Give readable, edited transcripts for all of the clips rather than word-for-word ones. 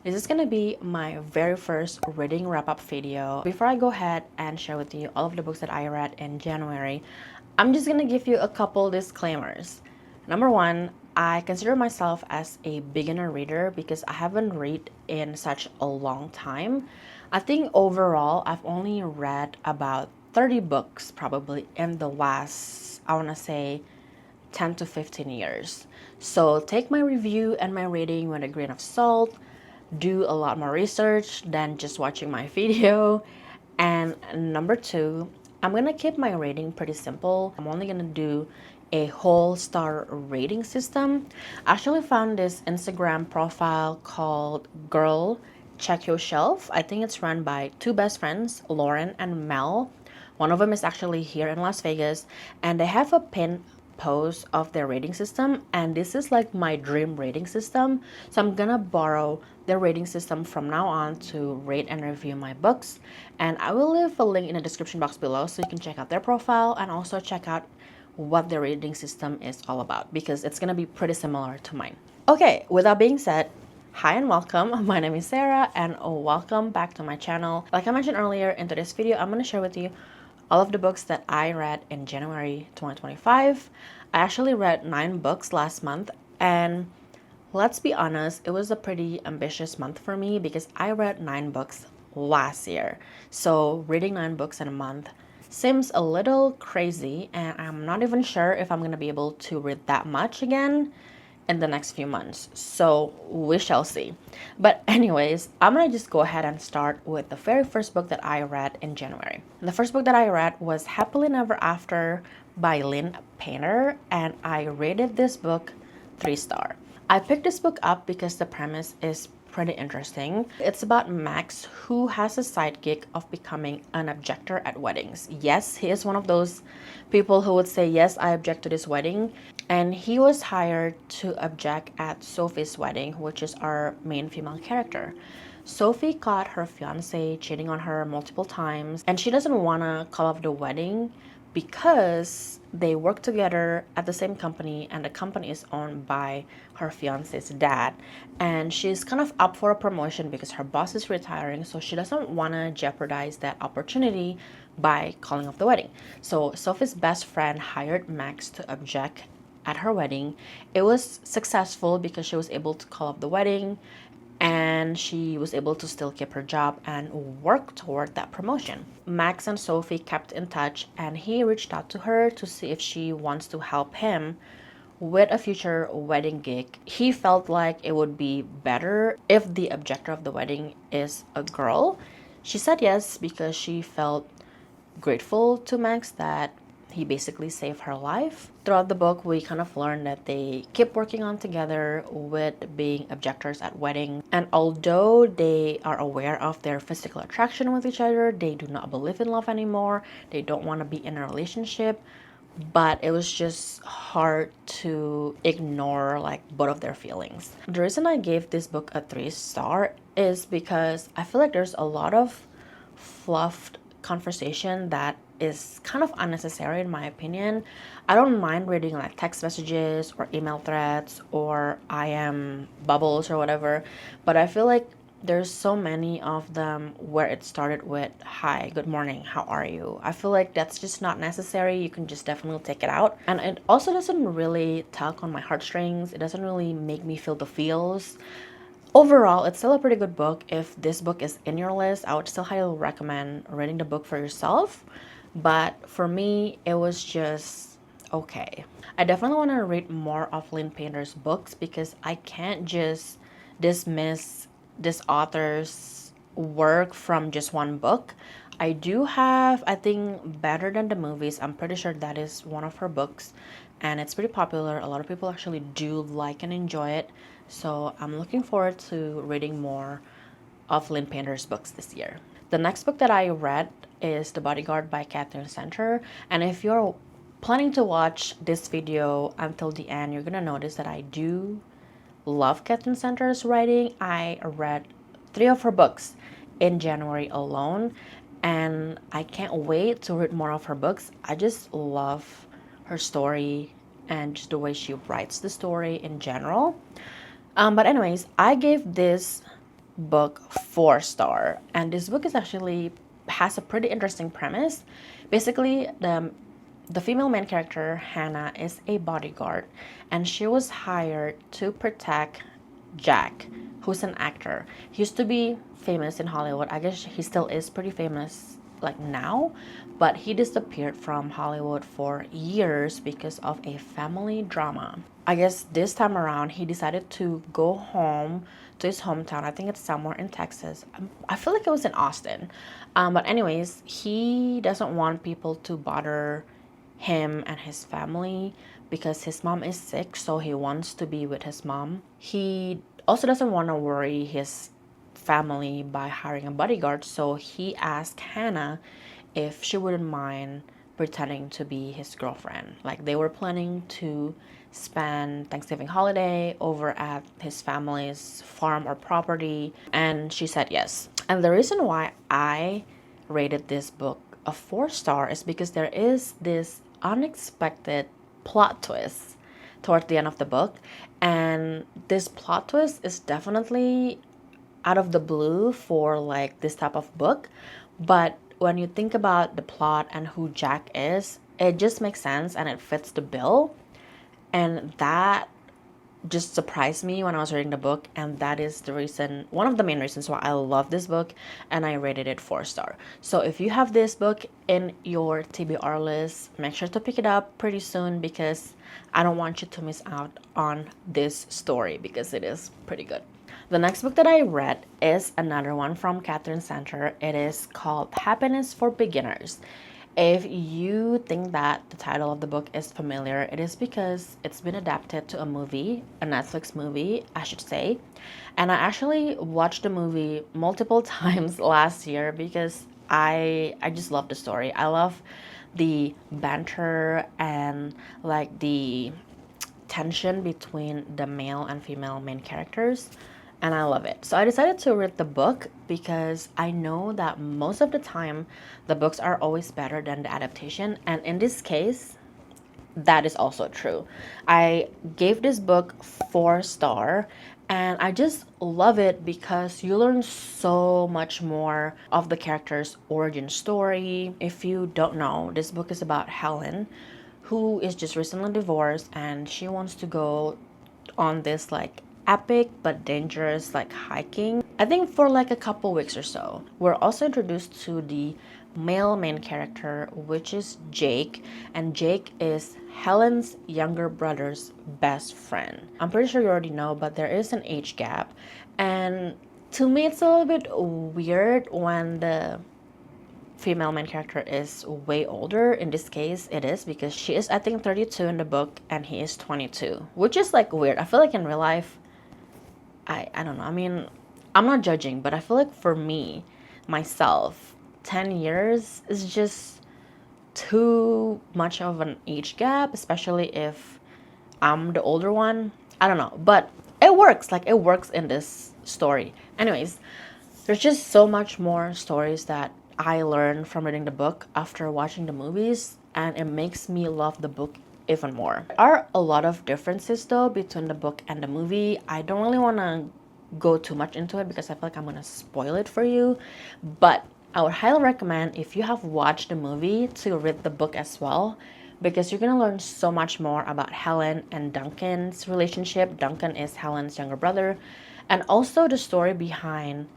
This is gonna be my very first reading wrap-up video. Before I go ahead and share with you all of the books that I read in January, I'm just gonna give you a couple disclaimers. Number one, I consider myself as a beginner reader because I haven't read in such a long time. I think overall I've only read about 30 books probably in the last, I wanna say, 10 to 15 years. So take my review and my rating with a grain of salt. Do a lot more research than just watching my video. And number two, I'm gonna keep my rating pretty simple. I'm only gonna do a whole star rating system. I actually found this Instagram profile called Girl Check Your Shelf. I think it's run by two best friends, Lauren and Mel. One of them is actually here in Las Vegas, and they have a pin post of their rating system, and this is like my dream rating system. So I'm gonna borrow their rating system from now on to rate and review my books, and I will leave a link in the description box below so you can check out their profile and also check out what their rating system is all about, because it's gonna be pretty similar to mine. Okay, with that being said, hi and welcome. My name is Sarah and welcome back to my channel. Like I mentioned earlier, in today's video I'm going to share with you all of the books that I read in January 2025. I actually read 9 books last month, and let's be honest, it was a pretty ambitious month for me because I read 9 books last year. So reading 9 books in a month seems a little crazy, and I'm not even sure if I'm going to be able to read that much again in the next few months. So we shall see. But anyways, I'm gonna just go ahead and start with the very first book that I read in January. The first book that I read was Happily Never After by Lynn Painter, and I rated this book 3-star. I picked this book up because the premise is pretty interesting. It's about Max, who has a side gig of becoming an objector at weddings. Yes, he is one of those people who would say, yes, I object to this wedding. And he was hired to object at Sophie's wedding, which is our main female character. Sophie caught her fiance cheating on her multiple times, and she doesn't want to call off the wedding because they work together at the same company, and the company is owned by her fiance's dad. And she's kind of up for a promotion because her boss is retiring, so she doesn't want to jeopardize that opportunity by calling off the wedding. So Sophie's best friend hired Max to object at her wedding. It was successful because she was able to call off the wedding, and she was able to still keep her job and work toward that promotion. Max and Sophie kept in touch, and he reached out to her to see if she wants to help him with a future wedding gig. He felt like it would be better if the objector of the wedding is a girl. She said yes because she felt grateful to Max that he basically saved her life. Throughout the book, we kind of learn that they keep working on together with being objectors at weddings. And although they are aware of their physical attraction with each other, they do not believe in love anymore. They don't want to be in a relationship. But it was just hard to ignore like both of their feelings. The reason I gave this book a 3-star is because I feel like there's a lot of fluffed conversation that is kind of unnecessary in my opinion. I don't mind reading like text messages or email threads or IM bubbles or whatever, but I feel like there's so many of them where it started with hi, good morning, how are you. I feel like that's just not necessary. You can just definitely take it out, and it also doesn't really tug on my heartstrings. It doesn't really make me feel the feels. Overall, it's still a pretty good book. If this book is in your list, I would still highly recommend reading the book for yourself. But for me, it was just okay. I definitely want to read more of Lynn Painter's books because I can't just dismiss this author's work from just one book. I do have, I think, Better Than the Movies. I'm pretty sure that is one of her books, and it's pretty popular. A lot of people actually do like and enjoy it. So I'm looking forward to reading more of Lynn Painter's books this year. The next book that I read is The Bodyguard by Catherine Center. And if you're planning to watch this video until the end, you're gonna notice that I do love Catherine Center's writing. I read 3 of her books in January alone, and I can't wait to read more of her books. I just love her story and just the way she writes the story in general. But anyways, I gave this book 4-star, and this book is actually has a pretty interesting premise. Basically, the female main character, Hannah, is a bodyguard, and she was hired to protect Jack, who's an actor. He used to be famous in Hollywood. I guess he still is pretty famous like now, but he disappeared from Hollywood for years because of a family drama. I guess this time around he decided to go home to his hometown. I think it's somewhere in Texas. I feel like it was in Austin. But anyways, he doesn't want people to bother him and his family because his mom is sick, so he wants to be with his mom. He also doesn't want to worry his family by hiring a bodyguard, so he asked Hannah if she wouldn't mind pretending to be his girlfriend. Like, they were planning to spend Thanksgiving holiday over at his family's farm or property, and she said yes. And the reason why I rated this book a 4-star is because there is this unexpected plot twist towards the end of the book, and this plot twist is definitely out of the blue for like this type of book, but when you think about the plot and who Jack is, it just makes sense and it fits the bill. And that just surprised me when I was reading the book, and that is the reason, one of the main reasons why I love this book, and I rated it 4-star. So if you have this book in your TBR list, make sure to pick it up pretty soon because I don't want you to miss out on this story because it is pretty good. The next book that I read is another one from Catherine Center. It is called Happiness for Beginners. If you think that the title of the book is familiar, it is because it's been adapted to a movie, a Netflix movie, I should say. And I actually watched the movie multiple times last year because I just love the story. I love the banter and like the tension between the male and female main characters, and I love it. So I decided to read the book because I know that most of the time the books are always better than the adaptation, and in this case that is also true. I gave this book 4-star, and I just love it because you learn so much more of the character's origin story. If you don't know, this book is about Helen, who is just recently divorced, and she wants to go on this like epic but dangerous like hiking, I think for like a couple weeks or so. We're also introduced to the male main character, which is Jake, and Jake is Helen's younger brother's best friend. I'm pretty sure you already know, but there is an age gap, and to me it's a little bit weird when the female main character is way older. In this case it is because she is, I think, 32 in the book and he is 22, which is like weird. I feel like in real life, I don't know, I mean, I'm not judging, but I feel like for me, myself, 10 years is just too much of an age gap, especially if I'm the older one. I don't know, but it works. Like, it works in this story. Anyways, there's just so much more stories that I learned from reading the book after watching the movies, and it makes me love the book even more. There are a lot of differences though between the book and the movie. I don't really want to go too much into it because I feel like I'm gonna spoil it for you, but I would highly recommend, if you have watched the movie, to read the book as well, because you're gonna learn so much more about Helen and Duncan's relationship. Duncan is Helen's younger brother, and also the story behind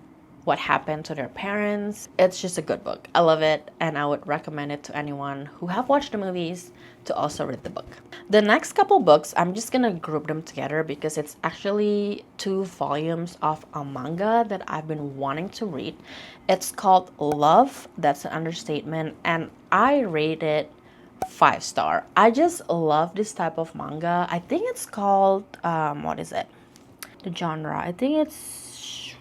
what happened to their parents. It's just a good book. I love it, and I would recommend it to anyone who have watched the movies to also read the book. The next couple books, I'm just gonna group them together because it's actually 2 volumes of a manga that I've been wanting to read. It's called Love, that's an understatement, and I rate it 5-star. I just love this type of manga. I think it's called, what is it? The genre, I think it's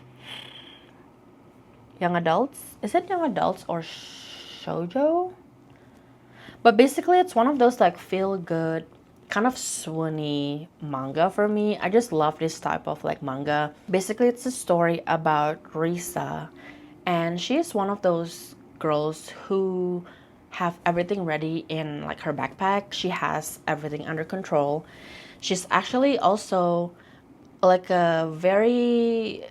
young adults. Is it young adults or shoujo? But basically it's one of those like feel good, kind of swoony manga for me. I just love this type of like manga. Basically it's a story about Risa, and she is one of those girls who have everything ready in like her backpack. She has everything under control. She's actually also like a very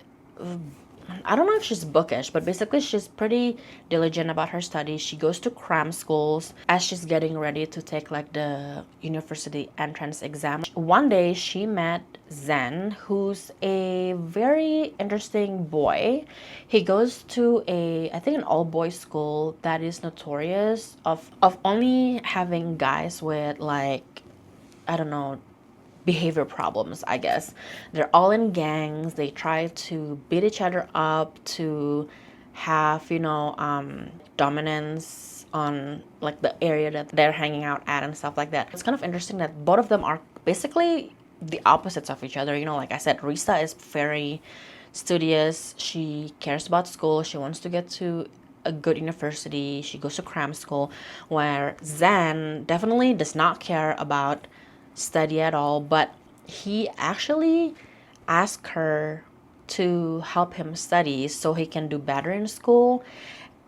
I don't know if she's bookish, but basically she's pretty diligent about her studies. She goes to cram schools as she's getting ready to take like the university entrance exam. One day she met Zen, who's a very interesting boy. He goes to I think an all-boys school that is notorious of only having guys with like, I don't know, behavior problems, I guess. They're all in gangs. They try to beat each other up to have, dominance on like the area that they're hanging out at and stuff like that. It's kind of interesting that both of them are basically the opposites of each other. Like I said, Risa is very studious. She cares about school. She wants to get to a good university. She goes to cram school, where Zen definitely does not care about study at all, but he actually asked her to help him study so he can do better in school.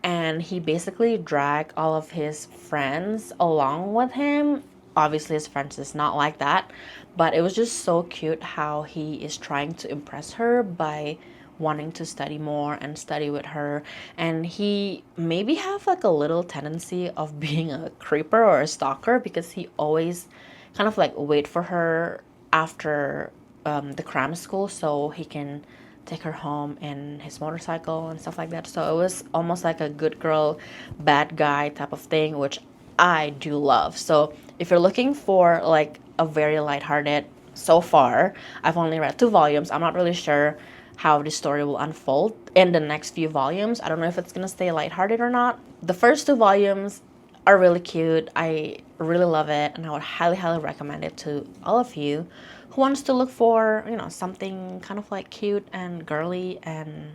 And he basically dragged all of his friends along with him. Obviously his friends is not like that, but it was just so cute how he is trying to impress her by wanting to study more and study with her. And he maybe have like a little tendency of being a creeper or a stalker, because he always kind of like wait for her after the cram school so he can take her home in his motorcycle and stuff like that. So it was almost like a good girl, bad guy type of thing, which I do love. So if you're looking for like a very lighthearted, so far I've only read 2 volumes. I'm not really sure how the story will unfold in the next few volumes. I don't know if it's gonna stay lighthearted or not. The first 2 volumes are really cute. I really love it, and I would highly recommend it to all of you who wants to look for, something kind of like cute and girly and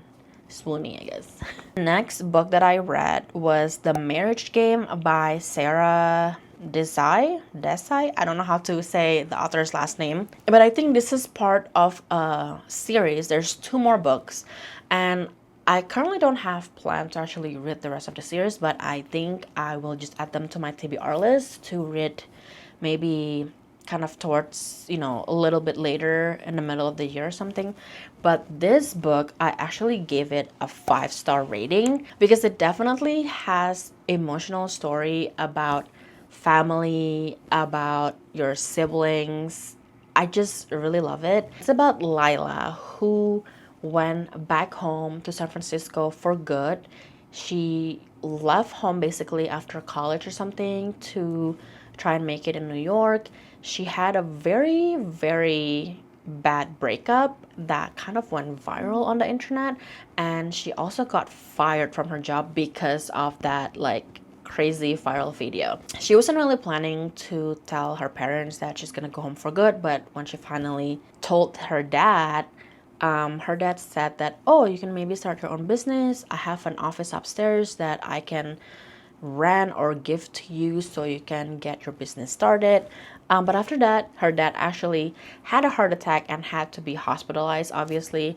swoony, I guess. Next book that I read was The Marriage Game by Sarah Desai. I don't know how to say the author's last name, but I think this is part of a series. There's 2 more books, and I currently don't have plans to actually read the rest of the series, but I think I will just add them to my TBR list to read maybe kind of towards, a little bit later in the middle of the year or something. But this book, I actually gave it a 5-star rating because it definitely has emotional story about family, about your siblings. I just really love it. It's about Lila, who went back home to San Francisco for good. She left home basically after college or something to try and make it in New York. She had a very bad breakup that kind of went viral on the internet, and she also got fired from her job because of that like crazy viral video. She wasn't really planning to tell her parents that she's gonna go home for good, but when she finally told her dad said that, oh, you can maybe start your own business. I have an office upstairs that I can rent or give to you so you can get your business started. But after that, her dad actually had a heart attack and had to be hospitalized, obviously.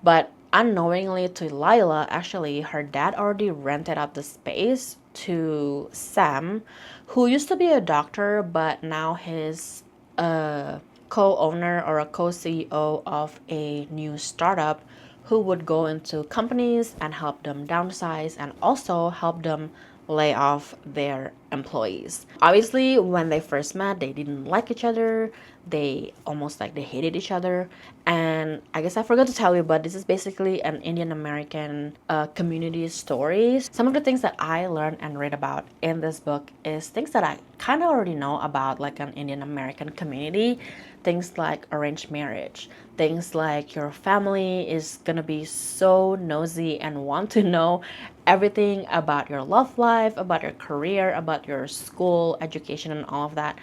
But unknowingly to Lila, actually, her dad already rented out the space to Sam, who used to be a doctor, but now he's co-owner or a co-CEO of a new startup who would go into companies and help them downsize and also help them lay off their employees. Obviously, when they first met, they didn't like each other. They almost like they hated each other. And I guess I forgot to tell you, but this is basically an Indian American community story. Some of the things that I learned and read about in this book is things that I kind of already know about like an Indian American community. Things like arranged marriage, things like your family is gonna be so nosy and want to know everything about your love life, about your career, about your school, education, and all of that.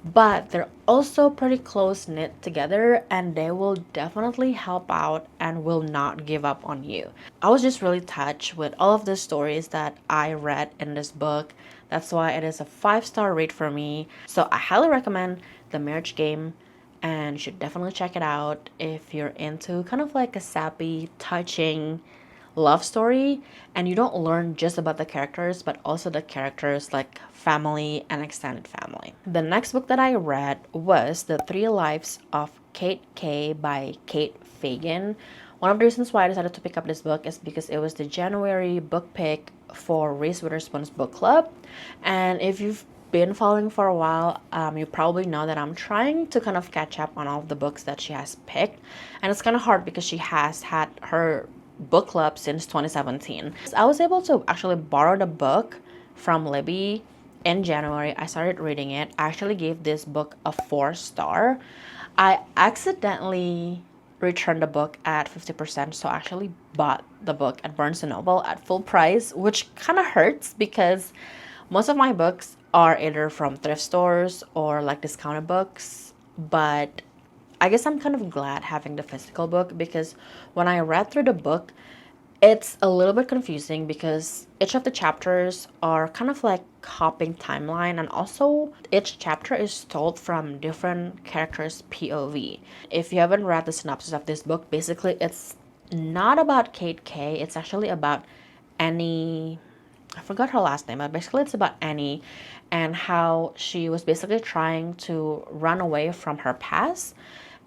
But they're also pretty close knit together, and they will definitely help out and will not give up on you. I was just really touched with all of the stories that I read in this book. That's why it is a 5-star rate for me. So I highly recommend The Marriage Game, and you should definitely check it out if you're into kind of like a sappy, touching love story, and you don't learn just about the characters but also the characters like family and extended family. The next book that I read was The 3 Lives of Kate K by Kate Fagan, One of the reasons why I decided to pick up this book is because it was the January book pick for Reese Witherspoon's book club. And if you've been following for a while, you probably know that I'm trying to kind of catch up on all of the books that she has picked. And it's kind of hard because she has had her book club since 2017. I was able to actually borrow the book from Libby in January. I started reading it. I actually gave this book a 4-star. I accidentally returned the book at 50%, so I actually bought the book at Barnes & Noble at full price, which kind of hurts because most of my books are either from thrift stores or like discounted books, but I guess I'm kind of glad having the physical book because when I read through the book, it's a little bit confusing because each of the chapters are kind of like hopping timeline, and also each chapter is told from different characters' POV. If you haven't read the synopsis of this book, basically it's not about Kate K, it's actually about Annie. I forgot her last name, but basically it's about Annie and how she was basically trying to run away from her past,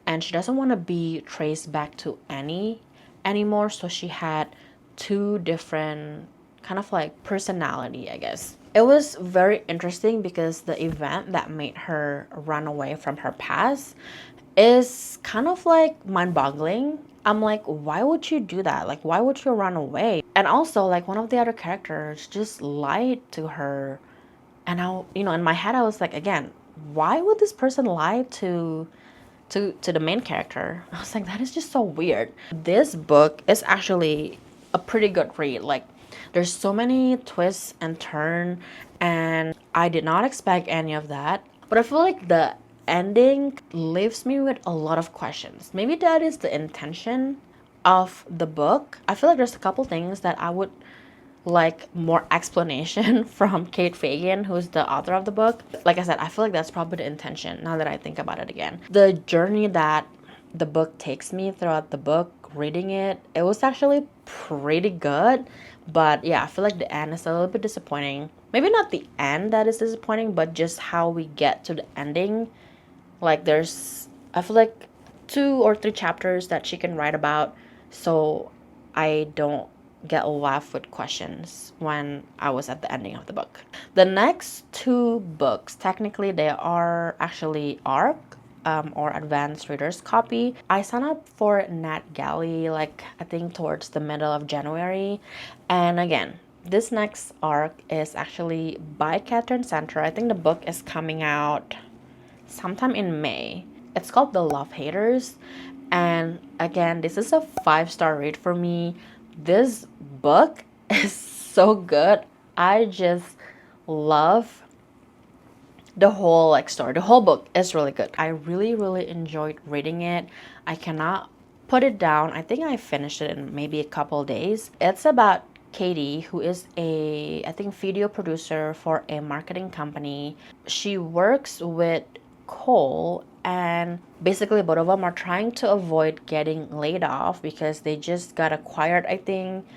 and she doesn't want to be traced back to Annie anymore, so she had two different kind of like personality, I guess. It was very interesting because the event that made her run away from her past is kind of like mind-boggling. I'm like, why would you do that? Like, why would you run away? And also, like, one of the other characters just lied to her. And I, in my head, I was like, again, why would this person lie to the main character? I was like, that is just so weird. This book is actually a pretty good read. Like, there's so many twists and turns, and I did not expect any of that. But I feel like the ending leaves me with a lot of questions. Maybe that is the intention of the book. I feel like there's a couple things that I would like more explanation from Kate Fagan, who's the author of the book. Like I said, I feel like that's probably the intention now that I think about it again. The journey that the book takes me throughout the book, reading it, it was actually pretty good. But yeah, I feel like the end is a little bit disappointing. Maybe not the end that is disappointing, but just how we get to the ending. Like I feel like 2 or 3 chapters that she can write about, so I don't get left with questions when I was at the ending of the book. The next 2 books, technically they are actually ARC, or Advanced Reader's Copy. I signed up for NetGalley like I think towards the middle of January, and again, this next ARC is actually by Catherine Center. I think the book is coming out sometime in May. It's called The Love Haters, and again, this is a 5-star read for me. This book is so good. I just love the whole story. The whole book is really good. I really enjoyed reading it. I cannot put it down. I think I finished it in maybe a couple days. It's about Katie, who is I think video producer for a marketing company. She works with Cole, and basically both of them are trying to avoid getting laid off because they just got acquired, I think,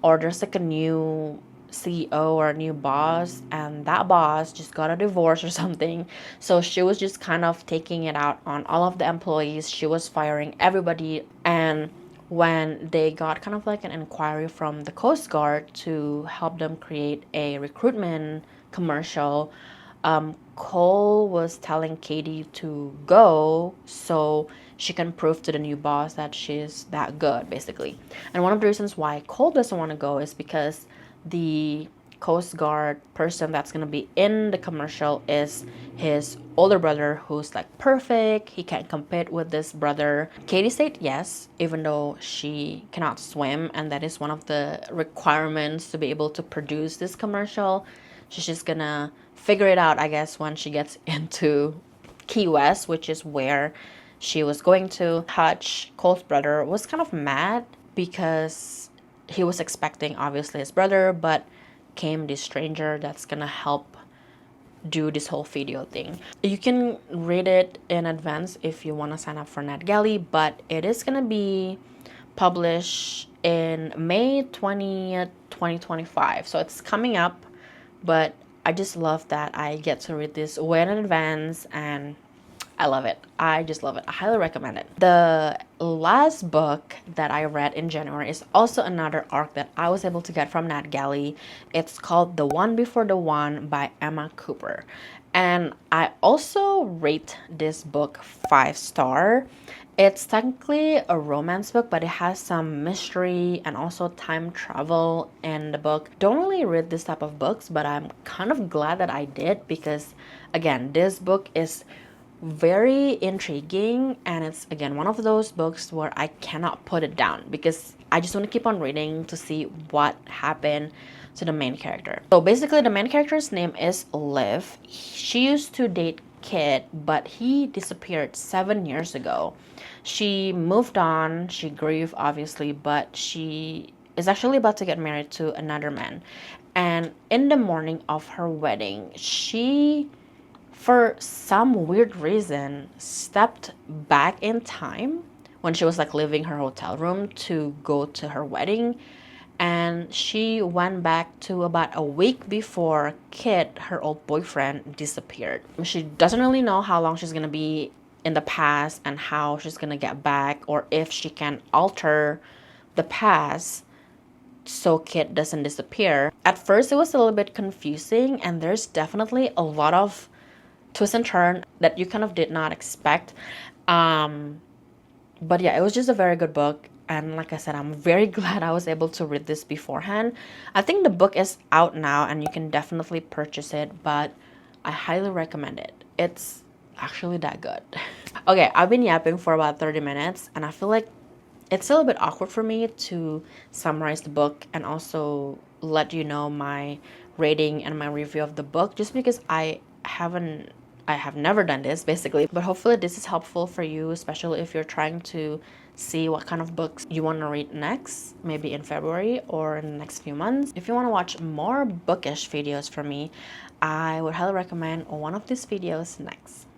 or there's like a new CEO or a new boss, and that boss just got a divorce or something. So she was just kind of taking it out on all of the employees. She was firing everybody, and when they got kind of like an inquiry from the Coast Guard to help them create a recruitment commercial, Cole was telling Katie to go so she can prove to the new boss that she's that good, basically. And one of the reasons why Cole doesn't want to go is because the Coast Guard person that's going to be in the commercial is his older brother, who's like perfect. He can't compete with this brother. Katie said yes, even though she cannot swim, and that is one of the requirements to be able to produce this commercial. She's just gonna figure it out, I guess, when she gets into Key West, which is where she was going to. Hutch, Cole's brother, was kind of mad because he was expecting, obviously, his brother, but came this stranger that's gonna help do this whole video thing. You can read it in advance if you want to sign up for NetGalley, but it is gonna be published in May 20th, 2025. So it's coming up, but I just love that I get to read this way in advance, and I love it. I just love it. I highly recommend it. The last book that I read in January is also another arc that I was able to get from Nat Galley. It's called The One Before the One by Emma Cooper. And I also rate this book 5 star. It's technically a romance book, but it has some mystery and also time travel in the book. Don't really read this type of books, but I'm kind of glad that I did because, again, this book is very intriguing, and it's again one of those books where I cannot put it down because I just want to keep on reading to see what happened to the main character. So basically the main character's name is Liv. She used to date Kit, but he disappeared 7 years ago. She moved on, she grieved obviously, but she is actually about to get married to another man. And in the morning of her wedding, she, for some weird reason, stepped back in time when she was like leaving her hotel room to go to her wedding. And she went back to about a week before Kit, her old boyfriend, disappeared. She doesn't really know how long she's gonna be in the past and how she's gonna get back, or if she can alter the past so Kit doesn't disappear. At first, it was a little bit confusing, and there's definitely a lot of twist and turn that you kind of did not expect. But yeah, it was just a very good book. And like I said, I'm very glad I was able to read this beforehand. I think the book is out now and you can definitely purchase it, but I highly recommend it. It's actually that good. Okay, I've been yapping for about 30 minutes and I feel like it's still a bit awkward for me to summarize the book and also let you know my rating and my review of the book, just because I have never done this basically. But hopefully this is helpful for you, especially if you're trying to see what kind of books you want to read next, maybe in February or in the next few months. If you want to watch more bookish videos from me, I would highly recommend one of these videos next.